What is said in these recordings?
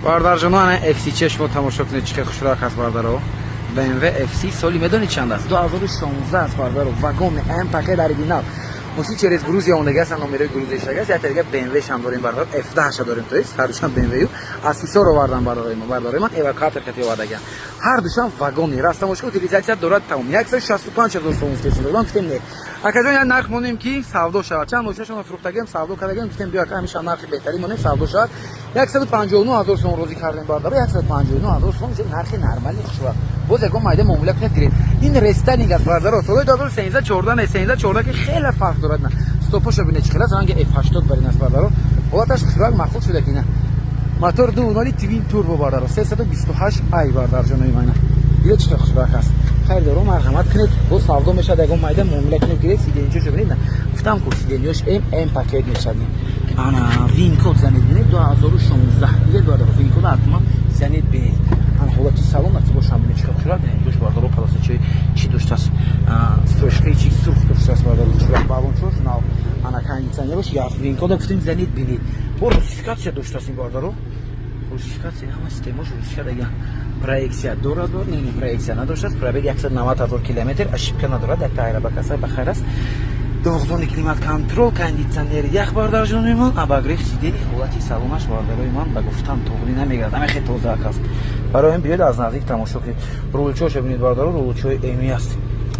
Бардарҷонон FC чешмо тамошо кунед чӣ хушрак аст бардаро. BMW FC соли медонед чанд аст? 2016 аст бардаро. Вагон М пакет оригинал. Муси через Грузия омадага аст, номерои Грузия шагас. Я тага BMW шам дорем бардаро. F10 дорем, то есть ҳар душан BMW. Асисоро вардан бардаро ман эвакуатор кати вардага. ҳар душан вагони растамошка утилизация дорад тамом. 165000 сом истесон дорам гуфтем не. Акаҷон я нарх монем ки савдо шавад. Чанд мошинашон фурӯхтагем савдо кардагем гуфтем биё ка ҳамеша нархи беҳтарин монем савдо шавад. 159000 сом розӣ кардем бардаро. 159000 сом нархи нормали хушвақт. боз ягон майда муомила кунед гиред. Ин рестайлинг аст бардаро. соли 2013-14 не 13-14 ки хеле фарқ дорад на. Стопошо бинед чӣ хел аст, ранги F80 барин аст бардаро. ҳолаташ хушвақт махлуқ шуда ки на. мотор 2.0 твин турбо бардаро. 328i бардарҷонои майна. бинед чӣ хел хушвақт аст. хайр дорум марҳамат кунед. боз савдо мешад ягон майда муомила кунед гиред. сиденҷошо бинед на. гуфтам ку сиденҷош М пакет мешад. ана вин-код занед бинед 2016 бинед бардаро. вин-код ҳатман занед бинед. ҳолати салон аст бошам бинед чӣ хел хушвақт дош бардаро. паласачи чӣ доштааст? строчкаи чӣ сурх доштааст бардаро. чӯрак балончош нав ана кондитсионерош як вин-код гуфтем занед бинед. бо русификатсия доштааст ин бардаро. русификатсия ҳама системош русификат ага проекция дорад бор не проекция надоштааст. пробег 190000 километр ошибка надорад. як тайрабакаса бахайр аст. доғзони климат контрол, кондитсионер ях бардарҷонои ман, абагриф сидени ҳолати салонаш бардарои ман ба гуфтан тоғри намегардад. ҳаме хеле тоза аст. барои биёед аз наздик тамошо кунед. рулчоша бинед бардаро, рулчои эми аст.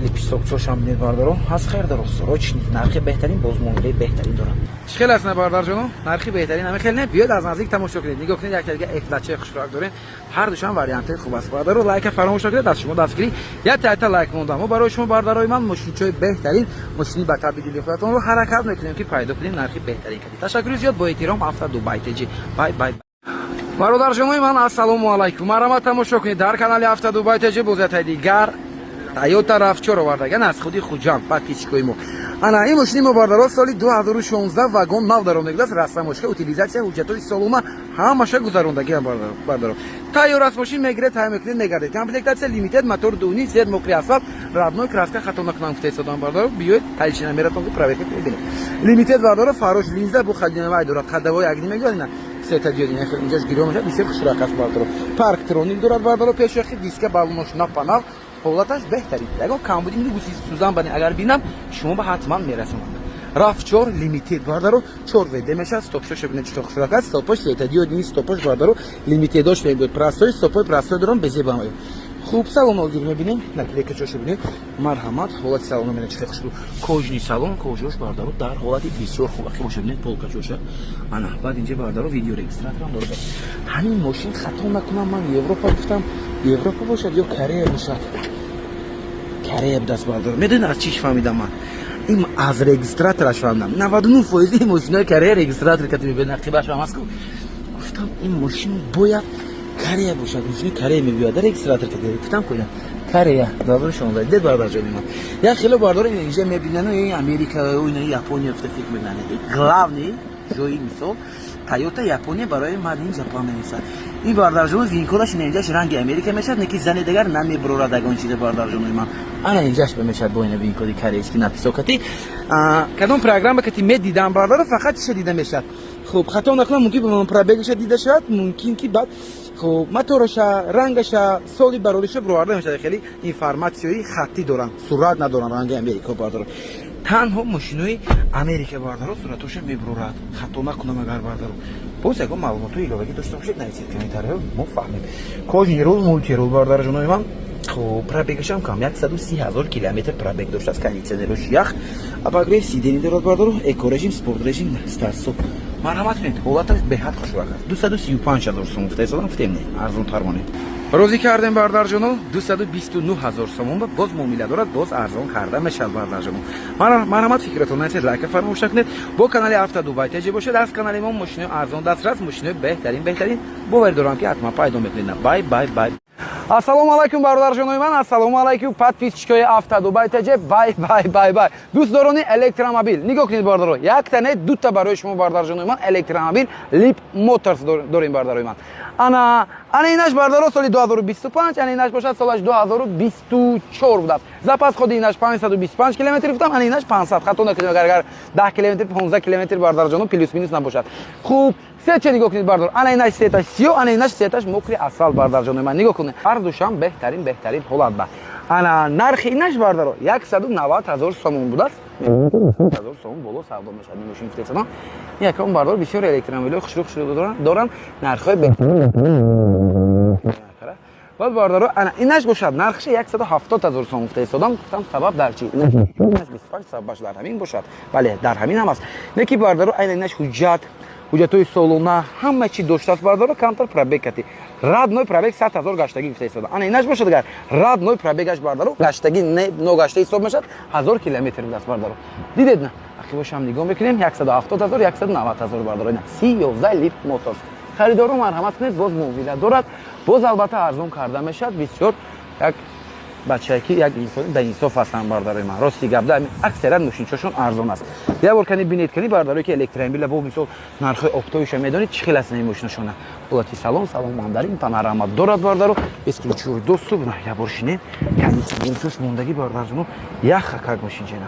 липсокчошам бинед бардаро. ҳаст хайр даро срочни нархи беҳтарин, боз муомилаи беҳтарин дорад. чӣ хел аст на бардарҷоно? нархи беҳтарин ҳаме хеле не. биёед аз наздик тамошо кунед. нигоҳ кунед як тага F10 хушрак дорем. ҳар душан вариантаи хуб аст бардаро. лайка фаромӯш накунед. аз шумо дастгирӣ як тайта лайк мондам. мо барои шумо бардарои ман мошинчои беҳтарин, мошини ба табдили худатонро ҳаракат мекунем ки пайдо кунем нархи беҳтарин кардем. ташаккури зиёд. бо эҳтиром Авто Дубай TG. бай бай. бародарҷонои ман ассалому алайкум. марҳамат тамошо кунед дар канали Авто Дубай TG. бозятаи дигар Toyota RAV4 овардаган аз худи хуҷанд подписчикои мо. ана ин мошини мо бардаро соли 2016 вагон нав даромадааст. растамошка утилизация ҳуҷҷатои солума ҳамаша гузарондагиам бардаро. тайёр аст мошин мегиред тай мекунед мегардед. комплектация лимитед мотор 2.0 свет мокри асфальт родной краска хато накунам футесодан бардаро. биёед тайчина мератон ки проверка бинед. лимитед бардаро фарош линза бу хадинавай дорад. хадавои агни мегардина сета диодин ахир инҷош гирё мешад. бисёр хушрак аст бардаро. парктроник дорад бардаро. пешохи диска балонош напанав ҳолаташ беҳтарин. ягон камбуди гуси сӯзан бани агар бинам шумо ба ҳатман мерасонам. RAV4 лимитед бардаро 4 веде мешад. стопшошо бинед чӣ хушрак аст. стопош светодиодини стопош бардаро лимитедош мебуд. простой стопой простой дорам безебам. хуб салон озир мебинем. наклейкачошо бинед. марҳамат. ҳолати салон мебинед чӣ хушрак. кожни салон кожош бардаро дар ҳолати бисёр хуб аст. боша бинед полкачоша. ана баъд инҷа бардаро видео регистраторам дорад. ҳамин мошин хато накунам ман Европа гуфтам. Европа бошад ё Корея бошад. Корея даст бардаро. медонед аз чиш фаҳмидам ман? ин аз регистратораш фаҳмидам. 99% ин мошинои Корея регистратор кати мебиёд нақибаш ҳам аст. гуфтам ин мошин бояд Корея бошад. мошини Корея мебиёд регистратор кати. гуфтам кӯина Корея 2016 дед бардарҷони ман. як хело бардаро инҷа мебинанд ин Америка ё ин Япония гуфта фикр мекунанд. главни ҷои мисол Toyota Япония барои мадин ҷапон менисад. ин бардарҷони вин-кодаш инҷаш ранги Америка мешад, не ки зани дигар намебурорад ягон чизе бардарҷонои ман. ана инҷаш мешад бо ин вин-коди корейски написокати. кадом программа кати медидам бардаро фақат чиша дида мешад. хуб хато накунам мумкин ба пробегиша дида шавад, мумкин ки баъд хуб мотороша, рангаша, соли барориша бироварда мешад. хеле информатсияи хатти доранд, сурат надоранд ранги Америка бардаро. танҳо мошинои Америка бардаро суратоша мебурорад. хато накунам агар бардаро. боз ягон маълумотои иловагӣ дошта бошед нависед комментарияҳо мо фаҳмем. кожни рул мултирул бардарҷонои ман. хуб пробегашам кам 130000 километр пробег доштааст. кондитсионерош ях абагриф сидени дорад бардаро. экорежим спорт режим старсоб. марҳамат кунед ҳолаташ беҳад хушвақ аст. 235000 сом гуфта ҳисобам гуфтем не арзонтар монед. розӣ кардем бардарҷоно 229000 сомон боз муомила дорад. боз арзон карда мешавад бардарҷоно. марҳамат фикратон насед лайка фаромӯш накунед. бо канали Авто Дубай TG бошед. аз канали мо мошинои арзон дастрас мошинои беҳтарин боварӣ дорам ки ҳатман пайдо мекунед. бай бай бай. ассалому алайкум бародарҷонои ман. ассалому алайкум подписчикои Авто Дубай TG. бай бай бай бай. дӯстдорони электромобил нигоҳ кунед бардаро. якта не дута барои шумо бардарҷонои ман электромобил Leap Motors дорем бардарои ман. ана инаш бардаро соли 2025, ана инаш бошад солаш 2024 будааст. запас ходи инаш 525 км гуфтам, ана инаш 500. хато накунед агар 10 км 15 км бардарҷоно плюс минус набошад. хуб سه چه نگاه کنید بردار انا اینش سیتاش سیاه انا اینش سیتاش مکری اصل بردار جان من نگاه کنید هر دوشم بهترین حالت با انا نرخ اینش بردار 190,000 سوم بود است 190,000 سوم بالا سودا میشه ماشین افتادن یکم بردار بسیار الکترومبیل خوشرو دارن نرخ بهترین بعد باردارو انا اینش باشد نرخش 170,000 سوم افتادم گفتم سبب در چی اینش 25 سببش در همین باشد بله در همین هم است نکی باردارو اینش حجتوی سالونا همه چی داشته است باردارو کمتر پرابگ کردی راد نوی پرابگ 100,000 گشتگی افتاد انا اینش باشد اگر راد نوی پرابگش باردارو گشتگی نو گشته حساب میشد 1000 کیلومتر دست باردارو دیدید نه اخی باشم نگاه میکنیم 170,000 190,000 باردارو نه 13 لیتر موتور خریدارو مرحمت کنید باز موبیل دارد باز البته ارزان کرده میشد بسیار یک بچه‌ای که یک انسان به انصاف هستن باردارای من راستی گپ ده اکثرا ماشینشون ارزان است یه بار کنی ببینید کنی باردارایی که الکترومبیل با مثلا نرخ اپتویش میدونید چه خلاص نمیشنشونه ولتی سلام من داریم پانوراما دارد باردارو اسکریچور دوستو بنا یه بار شینه یعنی اینجوش موندگی باردارجونو یخ کاک ماشین جنا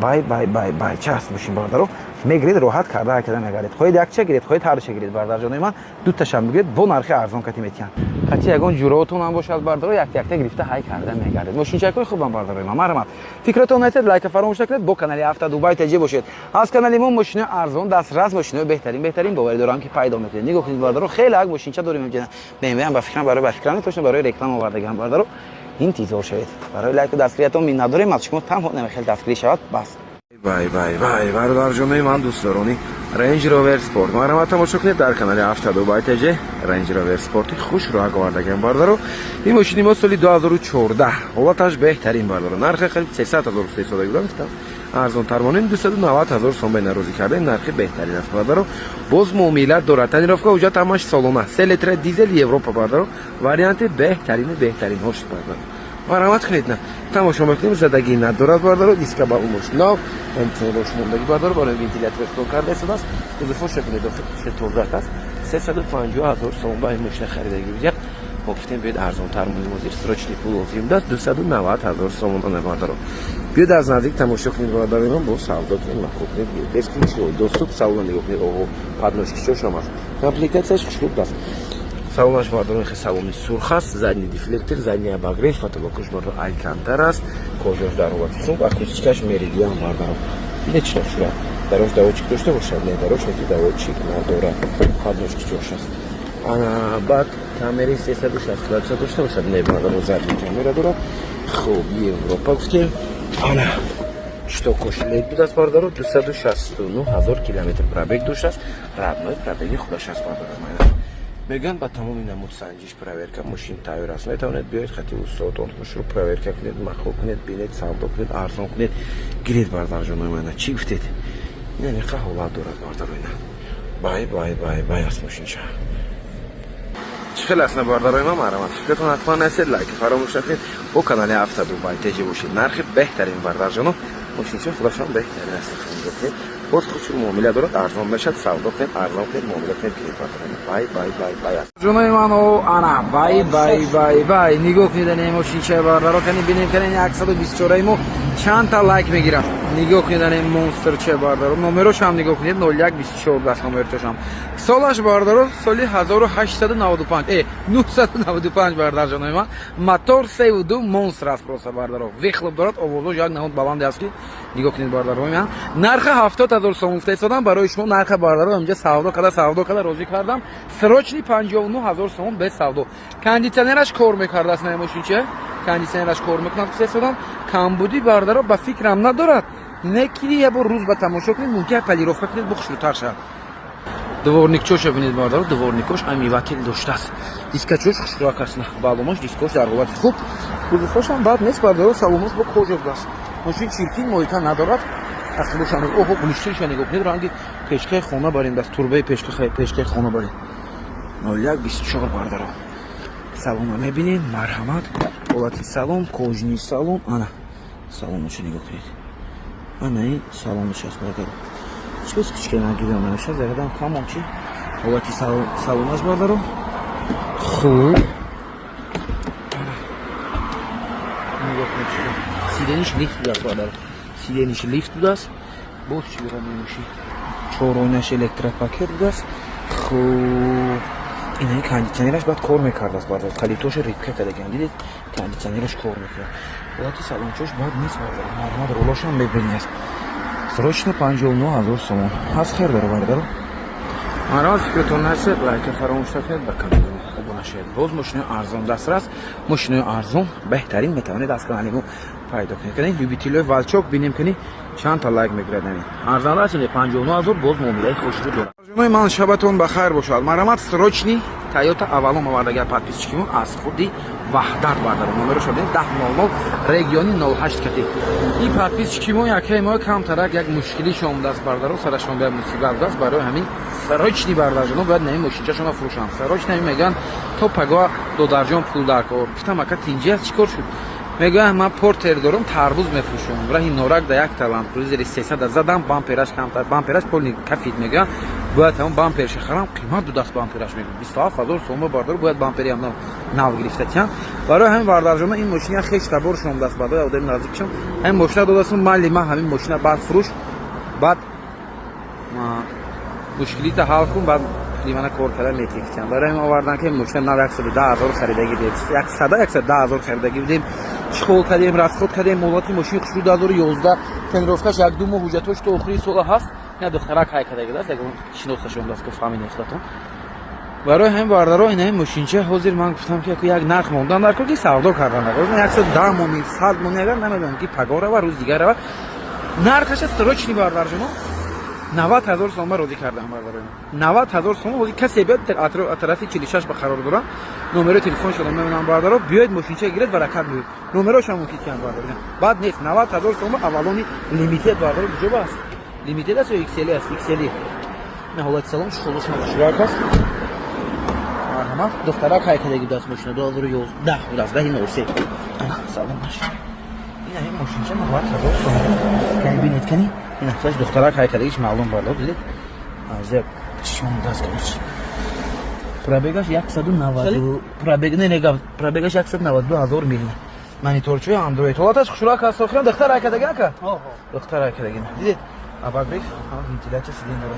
بای چاست ماشین باردارو میگرید راحت کرده کردن میگرید خواهید یک چه گرید خواهید هر چه گرید باردارجونای من دو تاشم بگیرید با نرخ ارزان کتی میتین کتی یگان جوراتون هم باشد باردارو یک تا گرفته های کرده میگردید ماشین چکای خوبم باردارای من مرحمت فکرتون نایتید لایک فراموش نکنید با کانال هفته دبی تجی باشید از کانال ما ماشین ارزان دسترس ماشین بهترین باوری دارم که پیدا میکنید نگاه کنید باردارو خیلی یک ماشین چه داریم اینجا BMW با فکرم برای فکران توشن برای رکلام آوردگم باردارو انتظار شوید برای لایک و دستگیریتون می نداریم از شما تمام نمیخواد دستگیری شود بس بای برادر جونای من دوستانی رنج روور سپورت ما را تماشا کنید در کانال هفته دبی تجی رنج روور سپورت خوش رو آوردگم باردارو این ماشین ما سال 2014 حالتش بهترین باردارو نرخ خرید 300,000 استفاده گرفتم ارزان ترمانین 290,000 سوم بین روزی کرده نرخ بهترین است باردارو باز معاملات دارد تنیرافکا اوجا تماش سالونه 3 لیتر دیزل اروپا باردارو وریانت بهترین هاش باردارو مرحمت کنید نه تماشا میکنیم زدگی ندارد باردارو دیسک با اون ماشین نه انتظارش موندگی باردارو برای ونتیلاتور استفاده کرده است اضافه شکل داخل توزیع است 350,000 سوم با این ماشین خریده گیرید گفتیم بیاید ارزان تر مزیر سرچنی پول وزیم دست 290,000 سوم باردارو بیاید از نزدیک تماشا کنید باردارو من با سودا کنید مخوب کنید بسکیچ دوستو سودا نگاه کنید اوه پادنوشکیچو شما است کامپلیکاتش خوب است салонаш бардор хе салони сурх аст задний дефлектор задняя багреф фотобокуш бардор алькантар аст кожааш дар ҳолати акустикаш меридиан бардор нечто шура дарош давочик дошта бошад не дарош неки давочик надорад падношкичош аст ана баъд камераи 360 градуса дошта бошад не бардор задний камера дорад хуб европа гуфтем ана штокош лед буд аст бардор 269,000 километр пробег доштааст родной пробеги худаш аст бардор میگن با تمام نمود سنجش پروورکا ماشین تایر است میتونید بیاید خطی استادان رو پروورکا کنید مخلوق کنید بینید سودا کنید ارزان کنید گرید باردار جونای من چی گفتید یعنی قهوه دارد باردار اینا بای است ماشین چه خیلی اصلا باردارای ما مرحمت فکرتون حتما نسید لایک فراموش نکنید با کانال هفته دبی تجی باشید نرخ بهترین باردار جونو ماشین چه خودشان بهترین است خیلی باز خوشی معامله دارد ارزان باشد سودا کنید ارزان کنید معامله کنید گرید بای جونای منو انا بای نگاه کنید این ماشین چه باردارو کنید ببینید که 124 مو چند تا لایک میگیرم نگاه کنید این مونستر چه باردارو نمرش هم نگاه کنید 0124 دست نمرش هم سالش باردارو سال 1895 995 باردار جونای من موتور 32 مونستر است پروسه باردارو ویخلب دارد آوازش یک نهاد بلند است که نگاه کنید باردارو من نرخ 70,000 سوم افتادم برای شما نرخ باردارو اینجا سودا کردم راضی کردم سروچنی 59,000 سوم به سودا کاندیشنرش کار میکرد است نه ماشین چه کاندیشنرش کار میکنم افتادم کمبودی باردارو با فکرم ندارد نکیری یه بار روز با تماشا کنید ممکن پلیروفه کنید بخشلوتر شد دورنیکچوش ببینید باردارو دورنیکوش امی وکیل داشته است دیسکچوش خوشراک است نه بالومش دیسکوش در حالت خوب کلوفاش هم بعد نیست باردارو سالونش با کجا است ماشین چیرکین محیطا ندارد اخیرش هم اوه بلیشترش نگاه کنید رنگ پشکه خونه بارین دست توربه پشکه خونه بارین 0124 باردارو سالون رو میبینید مرحمت حالت سالون کожний سالون انا سالونش نگاه کنید انا این سالونش است باردارو چیز کچکه نگیرم نمیشه زیادم کامون چی حالت سالونش باردارو خوب نگاه کنید سیدنیش لیفت بود باردارو لیفت بود است باز چی برای میموشی چهارونش الکترا پاکت بود است خوب این کاندیشنرش باید کار میکرد است بردار کلیتوش ریپکه کردگان دیدید کاندیشنرش کار میکرد وقتی سالونچوش باید نیست بردار مرمد رولوش هم ببینید سرچنه 59000 سوم از خیر داره بردار مرمد فکرتون نشه لایک فراموش نکنید بکنید باز ماشین ارزان دسترس ماشین ارزان بهترین میتونه دست کنید پیدا کنید یوبیتیلو والچوک ببینیم کنید چند تا لایک میگیرد ارزان است 59000 باز معامله خوش رو داره جناب من شبتون بخیر باشد مرمت سروچنی تایوتا اولم آوردگی подписчикимон аз худи ваҳдат бардарам номеро шуд 1000 региони 08 кати ин подписчикимон яке мо камтарак як мушкили шомдаст бардаро сарашон бе мусибат даст барои ҳамин сарочни бардарҷоно бояд нами мошинчашона фурӯшанд сарочни меган то пагоа додарҷон пул дар кор гуфтам ака тинҷи аст чӣ кор шуд мегӯяд ман портер дорам тарбуз мефурӯшам раҳи норак да як талант крузери 300 задам бампераш камтар бампераш полни кафит мегӯяд бояд ҳамон бамперши харам қимат ду даст бампераш мегӯяд 27000 сом бардор бояд бампери ҳам нав гирифтатиям барои ҳамин вардарҷоно ин мошина хеш табор шомдаст бардор одами наздикшам ҳамин мошина додастам майли ман ҳамин мошина баъд фурӯш баъд мушкилита ҳал кун баъд мана кор карда метифтиям барои ҳамин овардан ки мошина нав 110000 харидаги будем 110000 харидаги будем шихол кардем расход кардем молоти мошини хушрӯ 2011 тренировкаш як ду моҳ ҳуҷҷатош то охири сола ҳаст я духтарак ҳай кардагӣ даст ягон шиносашон даст ки фаҳмине худатон барои ҳамин бардаро ин ҳамин мошинча ҳозир ман гуфтам ки як нарх мондан дар кор ки савдо кардан дар кор 110 мони 100 мони агар намедонам ки паго рава рӯз дигар рава нархаша срочни бардарҷоно 90000 сом розӣ кардам бардаро 90000 сом ҳозир касе биёд атарафи 46 ба қарор дорам номеро телефоншон мемонам бардаро биёед мошинча гиред баракат биёед номерошам мукит кам бардаро баъд нест 90000 сом аввалони лимитед бардаро ҷоба аст лимитед аст ё XL аст XL на ҳолати салон шулушна шурак аст марҳамат духтарак ҳай кадаги даст мошина 2011 будаст даҳи 03 ана салонаш ин ҳамин мошинча 90000 сом кани бинед кани ин ахташ духтарак ҳай кадагиш маълум бардор дидед азя чишон даст кадаш пробегаш 190 пробегаш 192000 мили мониторчои андроид ҳолаташ хушрак аст охира духтарак кадаги ака духтарак кадаги дидед абарбек вентилятсия силиндр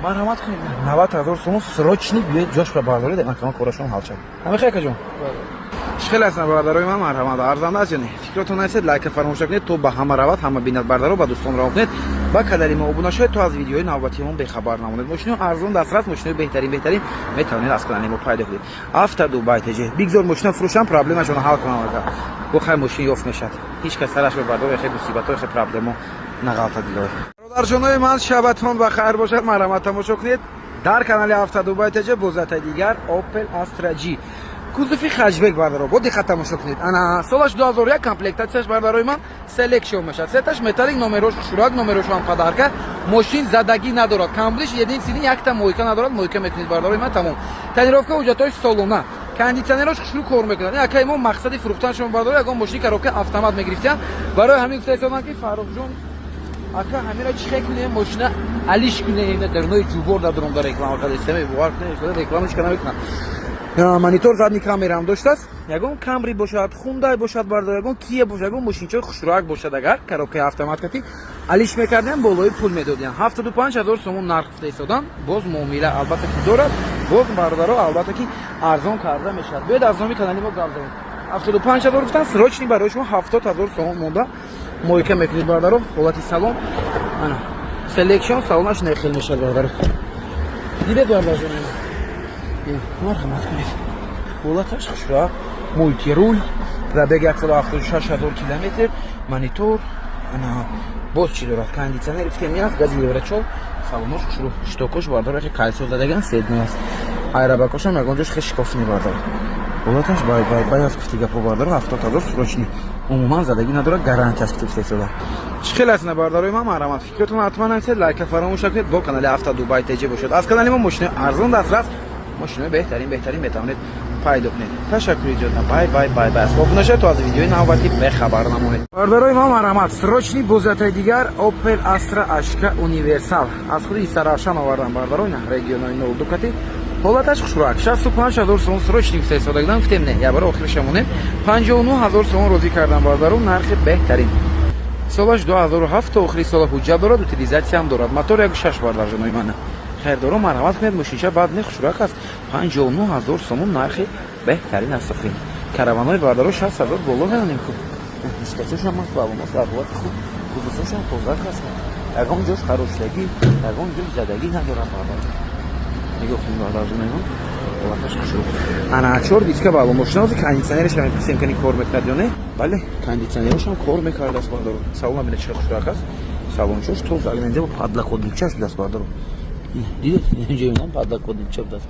марҳамат кунед 90000 сом срочни биёед ҷош ба бардоред акама корашон ҳал шад ҳамин акаҷон шихел аст бардарои ман марҳамат арзанда аст ҷони фикротон аст лайка фаромӯш накунед то ба ҳама равад ҳама бинад бардаро ба дӯстон равон кунед ба канали мо обуна шавед то аз видеои навбатиамон бехабар намонед мошини арзон дастрас мошини беҳтарин метавонед аз канали мо пайдо кунед авто дубай тж бигзор мошина фурӯшам проблемашонро ҳал кунам ака бохай мошин ёфт мешад ҳеҷ кас сараш ба бардор хе мусибатҳо хе проблемо нагалта дилой бародарҷонои ман шабатон ба хайр бошад марҳамат тамошо кунед дар канали авто дубай тж бозатаи дигар Opel Astra G кузуфи хаҷбек бардаро бо диққат тамошо кунед ана солаш 2001 комплектатсияш бардарои ман селекшн мешад сеташ металлик номерош шурак номерошо ҳам падарка мошин задагӣ надорад камбулиш единствени якта мойка надорад мойка мекунед бардарои ман тамом тренировка ҳуҷҷатош солона кондитсионерош хушрӯ кор мекунад якай мо мақсади фурӯхтанашон бардаро ягон мошини коробка автомат мегирифтиям барои ҳамин гуфтаисонам ки фаррухҷон ака ҳамира чӣ хе кунем мошина алиш кунем дарнои ҷубор дадорам дар реклама када истемаи бовар кунем рекламаш кана мекунам монитор задни камераам доштааст ягон камри бошад хундай бошад бардор ягон кия бошад ягон мошинчаи хушрӯак бошад агар коробкаи автомат кати алиш мекардем болои пул медодиям 75000 сом нарх гуфта истодан боз муомила албатта ки дорад боз бардаро албатта ки арзон карда мешавад биёед аз номи канали мо гап занед 75000 гуфтан срочни барои шумо 70000 сом монда мойка мекунед бардаро ҳолати салон ана селекшн салонаш нехел мешавад бардаро дидед бардарҷон марҳамат кунед ҳолаташ хушрак мултирул пробег 176000 километр монитор ана боз чӣ дорад кондитсионер фтемиаст гази еврочол салонош хушрӯ штокош бардаро калсо задаган седно аст айрабакошам ягонҷош хе шикофтини бардар ҳолаташ баяз гуфти гапо бардаро 70000 срочни умуман задагӣ надорад гарантияш гуфта истода чӣ аст бардарои ман марҳамат фикротон ҳатман аст лайка фаромӯш накунед бо канали авто дубай тж бошад аз канали мо мошини арзон дастрас мошинаи беҳтарин метавонед пайдо кунед ташаккури ҷона бай асбоб наша то аз видеои навбатӣ бехабар намонед бардарои ман марҳамат срочни бозатаи дигар Opel Astra Ashka Universal аз худи Саравшан овардам бардарои регионаи нолдукати ҳолаташ хушрак 65000 сом срочни гуфта истодагидан гуфтем не я бара охирашам монем 59000 сом розӣ кардам бардаро нархи беҳтарин солаш 2007 то охири сола ҳуҷҷат дорад утилизатсия ҳам дорад мотор 1.6 бардарҷонои ман خیردارو مرحمت کنید ماشینچه بعد نه خوشرک است 59000 سوم نرخ بهترین است خیلی کاروانای باردارو 60000 بالا میانیم خوب دیسکاتش هم ماست بابا ماست خوب خصوصش هم خوزک است اگه جوش خروشلگی اگه جوش زدگی ندارم باردار نگاه کنید باردار میمون وقتش خوب انا چور دیسکا بالا ماشیناز کاندیشنرش هم پس امکانی کار میکنه بله کاندیشنرش هم کار میکنه است باردار سالن ببینید چه خوشرک است салончош то загненде бо падлакодилчаш даст бардаро дидед инҷа инам падлакодилча даст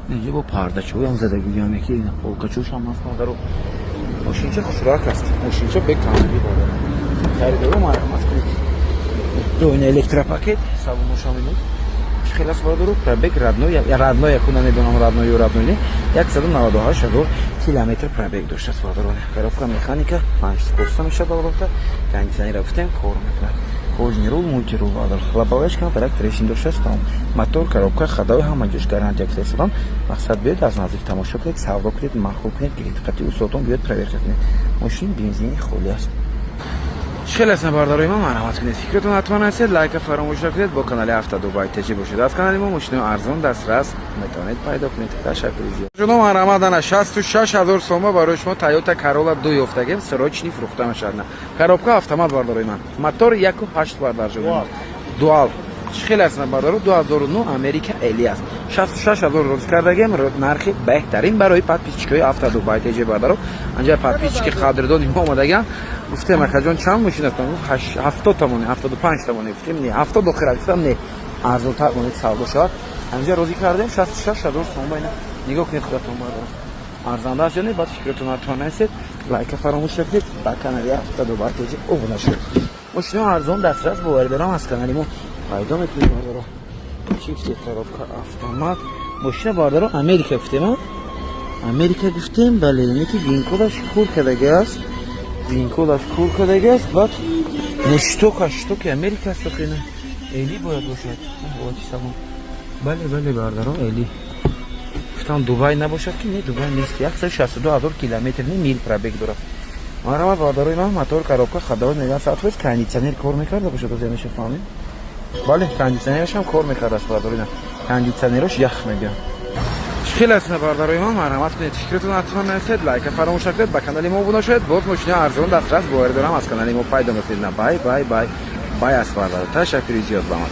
инҷа бо пардачои ам задагиям яки ина полкачош ам аст бардаро мошинча хушрак аст мошинча бек камби бардаро харидоро марҳамат кунед доина электропакет салонош ам ин хелас бардаро пробег родной якуна медонам родной ё родной не 198000 километр пробег доштааст бардаро коробка механика 5 скоростта мешавад албатта кондиционер гуфтем кор мекунад кожни рул мультирул бардар лобовечка тарак трешин доштааст мотор коробка ходовой ҳама ҷош гарантия фирестадам мақсад биёед аз наздик тамошо кунед савдо кунед махлук кунед диққати усотон биёед проверка кунед мошин бензини холи аст шелесна бардарои ман марҳамат кунед фикратон ҳатман ҳастед лайка фаромӯш накунед бо канали автодубай теҷи бошед аз канали мо мошинои арзон дастрас метавонед пайдо кунед ташаккури зиёд ҷуно марҳамат ана 66000 сомон барои шумо Toyota Corolla 2 ёфтагем срочни фурӯхта мешавад коробка автомат бардарои ман мотор 1.8 бардар шуда дуал хелесна бардаро 2009 Америка Элиас 66000 роз кардагем нархи беҳтарин барои подписчикои автодубай теҷи бардаро анҷа подписчики қадрдони мо омадагам гуфтем акаҷон чанд мошин аст 70 тамони 75 тамони гуфтем не 70 дохира гуфтам не арзонтар монед савдо шавад анҷа розӣ кардем 66000 сом байна нигоҳ кунед худатон бардаро арзанда аст ё не баъд фикратон ҳатман ҳастед лайка фаромӯш накунед ба канали автодубай теҷи обуна шуд мошинои арзон дастрас боварӣ дорам аз канали мо пайдо метавонед бардаро чипси коробка автомат мошина бардаро Америка гуфтем Америка гуфтем бале ине ки винкодаш кур кардагааст винкодаш кур кардагааст баъд штоки Америка аст охина эли бояд бошад салон бале бардаро эли гуфтам Дубай набошад ки не Дубай нест 162000 километр не мил пробег дорад марҳамат бардарои ман мотор коробка ходовой меган саатфоиз кондиционер кор мекарда бошад аз ямеша фаҳмед бале кондиционераш ҳам кор мекардаст бардарои ман кондиционераш ях мегӯям хеле аст бардарои ман марҳамат кунед фикратон ҳатман ҳастед лайка фаромӯш накунед ба канали мо обуна шавед боз мошинаи арзон дастрас боварӣ дорам аз канали мо пайдо мекунед бай аст бардаро ташаккури зиёд ба ман